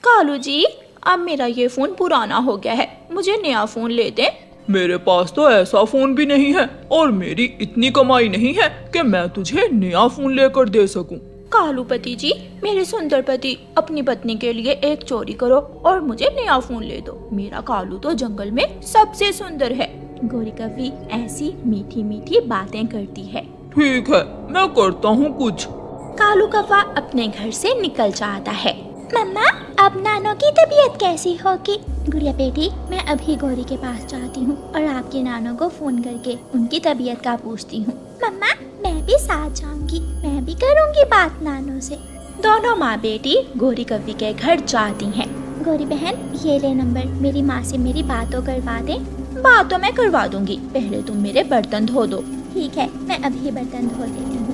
कालू जी, अब मेरा ये फोन पुराना हो गया है, मुझे नया फोन ले दें। मेरे पास तो ऐसा फोन भी नहीं है और मेरी इतनी कमाई नहीं है कि मैं तुझे नया फोन लेकर दे सकूं। कालू पति जी, मेरे सुंदर पति, अपनी पत्नी के लिए एक चोरी करो और मुझे नया फोन ले दो। मेरा कालू तो जंगल में सबसे सुंदर है। गौरी कव्वी ऐसी मीठी मीठी बातें करती है। ठीक है, मैं करता हूँ कुछ। कालू कौवा अपने घर से निकल जाता है। मम्मा, अब नानो की तबीयत कैसी होगी? गुड़िया बेटी, मैं अभी गौरी के पास जाती हूँ और आपके नानो को फोन करके उनकी तबीयत का पूछती हूँ। मम्मा, मैं भी साथ जाऊंगी, मैं भी करूँगी बात नानो से। दोनों माँ बेटी गौरी कव्वी के घर जाती हैं। गौरी बहन, ये ले नंबर, मेरी माँ से मेरी बात तो करवा दे। बात तो मैं करवा दूंगी, पहले तुम मेरे बर्तन धो दो। ठीक है, मैं अभी बर्तन धो देती हूँ।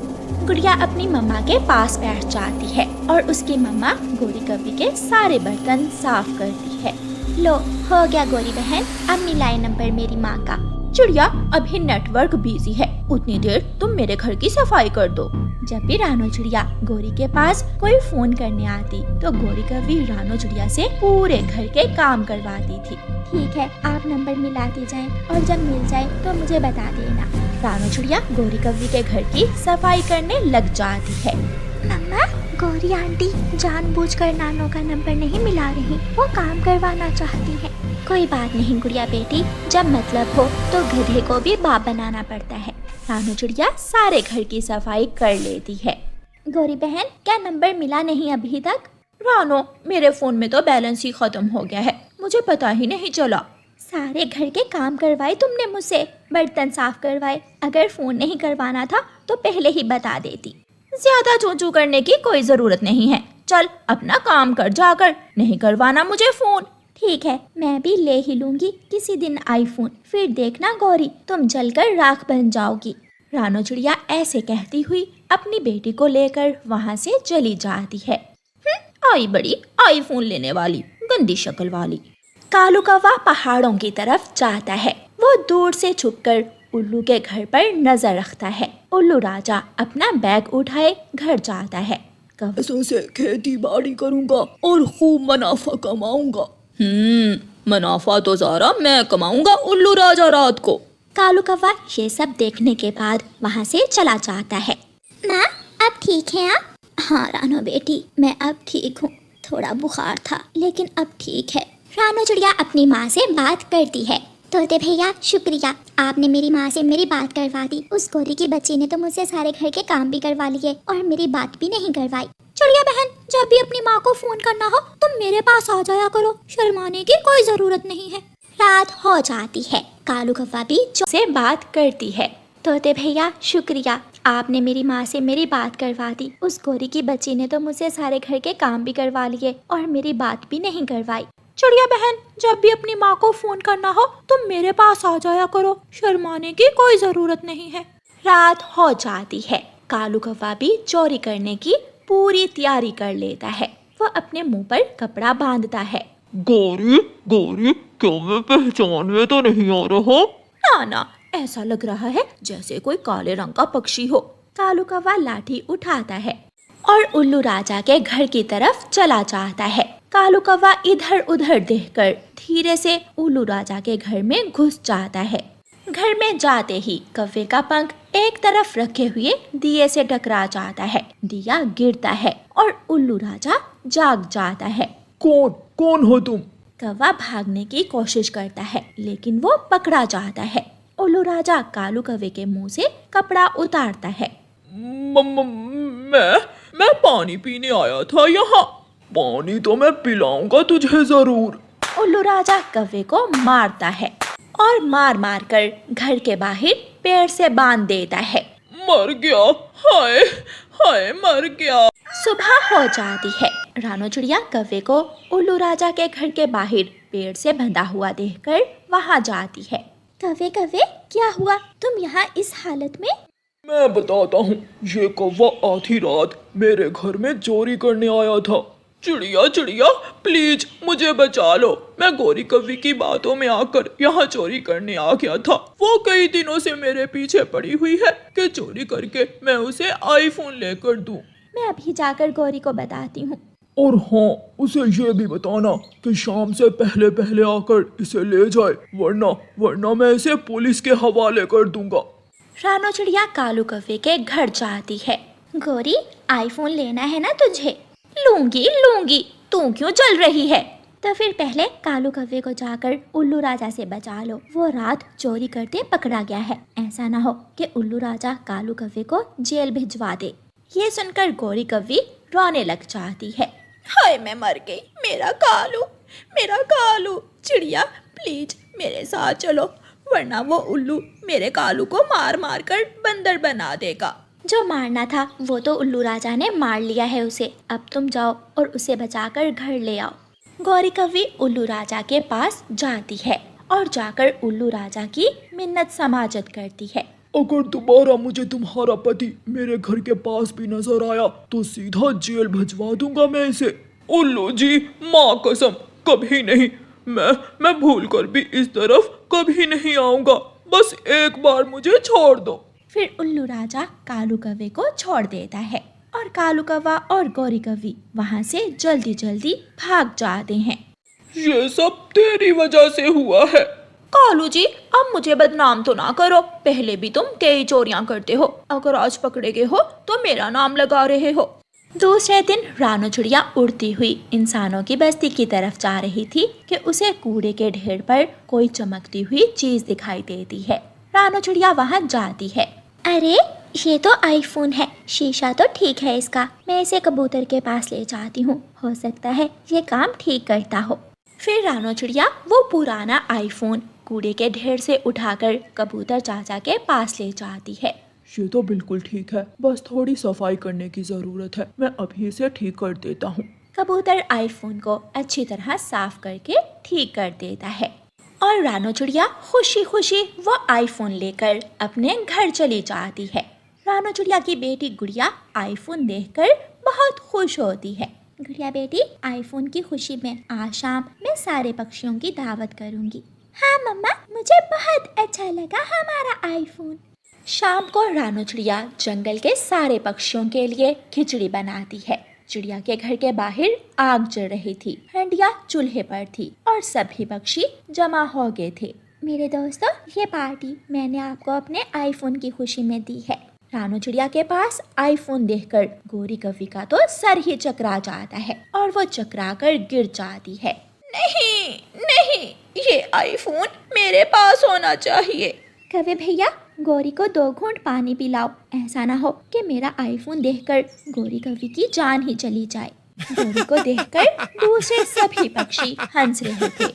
गुड़िया अपनी मम्मा के पास बैठ जाती है और उसकी मम्मा गौरी कव्वी के सारे बर्तन साफ करती है। लो, हो गया गौरी बहन, अब मिलाए नंबर मेरी माँ का। चिड़िया, अभी नेटवर्क बिजी है, उतनी देर तुम मेरे घर की सफाई कर दो। जब भी रानो चिड़िया गौरी के पास कोई फोन करने आती तो गौरी कव्वी रानो चिड़िया से पूरे घर के काम करवाती थी। ठीक है, आप नंबर मिलाती जाएं और जब मिल जाए तो मुझे बता देना। रानो चिड़िया गौरी कव्वी के घर की सफाई करने लग जाती है। मम्मा, गौरी आंटी जानबूझकर नानो का नंबर नहीं मिला रही, वो काम करवाना चाहती है। कोई बात नहीं गुड़िया बेटी, जब मतलब हो तो गधे को भी बाप बनाना पड़ता है। रानो चिड़िया सारे घर की सफाई कर लेती है। गौरी बहन, क्या नंबर मिला नहीं अभी तक? रानो, मेरे फोन में तो बैलेंस ही खत्म हो गया है, मुझे पता ही नहीं चला। सारे घर के काम करवाए तुमने मुझसे, बर्तन साफ करवाए, अगर फोन नहीं करवाना था तो पहले ही बता देती। ज्यादा चूचू करने की कोई जरूरत नहीं है, चल अपना काम कर जाकर, नहीं करवाना मुझे फोन। ठीक है, मैं भी ले ही लूंगी किसी दिन आईफोन, फिर देखना गौरी, तुम जलकर राख बन जाओगी। रानो चिड़िया ऐसे कहती हुई अपनी बेटी को लेकर वहाँ से चली जाती है। आई बड़ी आईफोन लेने वाली, गंदी शक्ल वाली। कालू कौवा पहाड़ों की तरफ जाता है। वो दूर से छुपकर उल्लू के घर पर नजर रखता है। उल्लू राजा अपना बैग उठाए घर जाता है। पैसों से खेती बाड़ी करूँगा और खूब मुनाफा कमाऊंगा। मुनाफा तो सारा मैं कमाऊंगा उल्लू राजा रात को। कालू कौवा ये सब देखने के बाद वहाँ से चला जाता है। माँ, अब ठीक है आप? हाँ रानो बेटी, मैं अब ठीक हूँ, थोड़ा बुखार था लेकिन अब ठीक है। रानो चिड़िया अपनी माँ से बात करती है। तोते भैया, शुक्रिया, आपने मेरी माँ से मेरी बात करवा दी। उस गौरी की बच्ची ने तो मुझसे सारे घर के काम भी करवा लिए और मेरी बात भी नहीं करवाई। चिड़िया बहन, जब भी अपनी माँ को फोन करना हो तुम मेरे पास आ जाया करो, शर्माने की कोई जरूरत नहीं है। रात हो जाती है। कालू कौवा भी से बात करती है। तोते भैया, शुक्रिया, आपने मेरी माँ से मेरी बात करवा दी। उस गौरी की बच्ची ने तो मुझसे सारे घर के काम भी करवा लिए और मेरी बात भी नहीं करवाई। चिड़िया बहन, जब भी अपनी माँ को फोन करना हो तुम मेरे पास आ जाया करो, शर्माने की कोई जरूरत नहीं है। रात हो जाती है। कालू कौवा भी चोरी करने की पूरी तैयारी कर लेता है। वो अपने मुंह पर कपड़ा बांधता है। गौरी, गौरी, क्या मैं पहचान में तो नहीं आ रहा? ना ना, ऐसा लग रहा है जैसे कोई काले रंग का पक्षी हो। कालू कौवा लाठी उठाता है और उल्लू राजा के घर की तरफ चला जाता है। कालू कौवा इधर उधर देखकर धीरे से उल्लू राजा के घर में घुस जाता है। घर में जाते ही कौवे का पंख एक तरफ रखे हुए दिए से टकरा जाता है। दिया गिरता है और उल्लू राजा जाग जाता है। कौन कौन हो तुम? कौवा भागने की कोशिश करता है लेकिन वो पकड़ा जाता है। उल्लू राजा कालू कौवे के मुंह से कपड़ा उतारता है। मैं पानी पीने आया था यहाँ, पानी तो मैं पिलाऊंगा तुझे जरूर। उल्लू राजा कौवे को मारता है और मार मार कर घर के बाहर पेड़ से बांध देता है। मर गया, हाय हाय मर गया। सुबह हो जाती है। रानो चिड़िया कौवे को उल्लू राजा के घर के बाहर पेड़ से बंधा हुआ देखकर वहाँ जाती है। कौवे कौवे, क्या हुआ, तुम यहाँ इस हालत में? मैं बताता हूँ, ये कौवा आधी रात मेरे घर में चोरी करने आया था। चिड़िया चिड़िया, प्लीज मुझे बचा लो, मैं गौरी कव्वी की बातों में आकर यहाँ चोरी करने आ गया था। वो कई दिनों से मेरे पीछे पड़ी हुई है कि चोरी करके मैं उसे आईफोन लेकर दूं। मैं अभी जाकर गौरी को बताती हूँ। और हाँ, उसे ये भी बताना कि शाम से पहले पहले आकर इसे ले जाए, वरना वरना मैं इसे पुलिस के हवाले कर दूंगा। रानो चिड़िया कालू कौवे के घर जाती है। गौरी, आईफोन लेना है ना तुझे? लूंगी लूंगी, तू क्यों जल रही है? तो फिर पहले कालू कौवे को जाकर उल्लू राजा से बचा लो, वो रात चोरी करते पकड़ा गया है। ऐसा ना हो कि उल्लू राजा कालू कौवे को जेल भिजवा दे। ये सुनकर गौरी कौवी रोने लग जाती है। हाय, मैं मर गई, मेरा कालू। चिड़िया प्लीज मेरे साथ चलो, वरना वो उल्लू मेरे कालू को मार मार कर बंदर बना देगा। जो मारना था वो तो उल्लू राजा ने मार लिया है उसे। अब तुम जाओ और उसे बचाकर घर ले आओ। गौरी कौवी उल्लू राजा के पास जाती है और जाकर उल्लू राजा की मिन्नत समाजत करती है। अगर दोबारा मुझे तुम्हारा पति मेरे घर के पास भी नजर आया तो सीधा जेल भिजवा दूंगा मैं इसे। उल्लू जी, माँ कसम, कभी नहीं। मैं भूल कर भी इस तरफ कभी नहीं आऊंगा। बस एक बार मुझे छोड़ दो। फिर उल्लू राजा कालू कौवे को छोड़ देता है और कालू कौवा और गौरी कौवी वहाँ से जल्दी जल्दी भाग जाते हैं। ये सब तेरी वजह से हुआ है। कालू जी, अब मुझे बदनाम तो ना करो। पहले भी तुम कई चोरियां करते हो, अगर आज पकड़े गए हो तो मेरा नाम लगा रहे हो। दूसरे दिन रानो चिड़िया उड़ती हुई इंसानों की बस्ती की तरफ जा रही थी कि उसे कूड़े के ढेर पर कोई चमकती हुई चीज दिखाई देती है। रानो चिड़िया वहाँ जाती है। अरे, ये तो आईफोन है, शीशा तो ठीक है इसका। मैं इसे कबूतर के पास ले जाती हूँ, हो सकता है ये काम ठीक करता हो। फिर रानो चिड़िया वो पुराना आईफोन कूड़े के ढेर से उठाकर कबूतर चाचा के पास ले जाती है। ये तो बिल्कुल ठीक है, बस थोड़ी सफाई करने की जरूरत है। मैं अभी इसे ठीक कर देता हूँ। कबूतर आईफोन को अच्छी तरह साफ करके ठीक कर देता है और रानो चिड़िया खुशी खुशी वो आईफोन लेकर अपने घर चली जाती है। रानो चिड़िया की बेटी गुड़िया आईफोन देखकर बहुत खुश होती है। गुड़िया बेटी, आईफोन की खुशी में आज शाम मैं सारे पक्षियों की दावत करूंगी। हाँ मम्मा, मुझे बहुत अच्छा लगा हमारा आईफोन। शाम को रानो चिड़िया जंगल के सारे पक्षियों के लिए खिचड़ी बनाती है। चिड़िया के घर के बाहर आग जल रही थी, हंडिया चूल्हे पर थी और सभी पक्षी जमा हो गए थे। मेरे दोस्तों, ये पार्टी मैंने आपको अपने आईफोन की खुशी में दी है। रानो चिड़िया के पास आईफोन देखकर गौरी कौवी का तो सर ही चकरा जाता है और वो चकरा कर गिर जाती है। नहीं नहीं, ये आईफोन मेरे पास होना चाहिए। कौवे भैया, गौरी को 2 घूंट पानी पिलाओ। ऐसा ना हो कि मेरा आईफोन देखकर गौरी कौवी की जान ही चली जाए। गौरी को देखकर दूसरे सभी पक्षी हंस रहे थे।